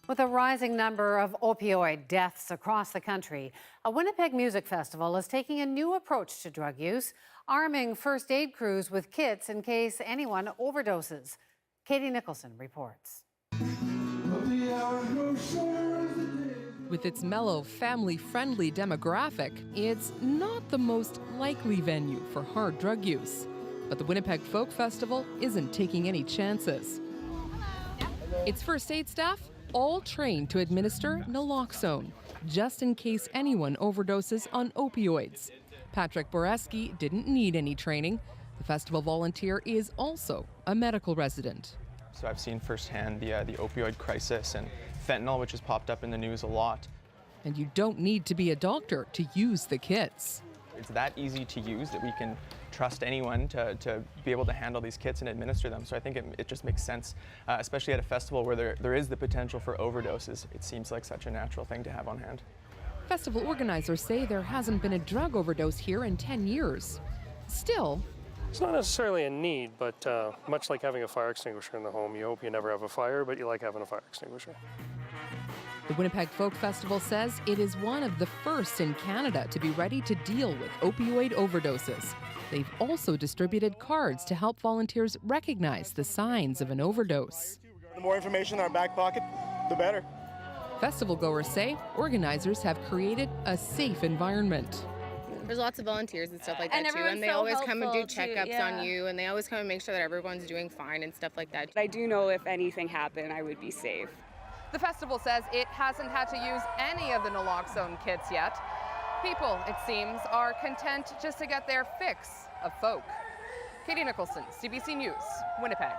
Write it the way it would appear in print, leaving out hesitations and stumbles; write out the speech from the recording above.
With a rising number of opioid deaths across the country, a Winnipeg music festival is taking a new approach to drug use, arming first aid crews with kits in case anyone overdoses. Katie Nicholson reports. With its mellow, family-friendly demographic, it's not the most likely venue for hard drug use. But the Winnipeg Folk Festival isn't taking any chances. Its first aid staff, all trained to administer naloxone, just in case anyone overdoses on opioids. Patrick Boreski didn't need any training. The festival volunteer is also a medical resident. So I've seen firsthand the opioid crisis and fentanyl, which has popped up in the news a lot. And you don't need to be a doctor to use the kits. It's that easy to use that we can trust anyone to be able to handle these kits and administer them. So I think it just makes sense, especially at a festival where there is the potential for overdoses. It seems like such a natural thing to have on hand. Festival organizers say there hasn't been a drug overdose here in 10 years. Still, it's not necessarily a need, but much like having a fire extinguisher in the home, you hope you never have a fire, but you like having a fire extinguisher. The Winnipeg Folk Festival says it is one of the first in Canada to be ready to deal with opioid overdoses. They've also distributed cards to help volunteers recognize the signs of an overdose. The more information in our back pocket, the better. Festival goers say organizers have created a safe environment. There's lots of volunteers and stuff like that too, and they always come and do checkups on you, and they always come and make sure that everyone's doing fine and stuff like that. I do know if anything happened, I would be safe. The festival says it hasn't had to use any of the naloxone kits yet. People, it seems, are content just to get their fix of folk. Katie Nicholson, CBC News, Winnipeg.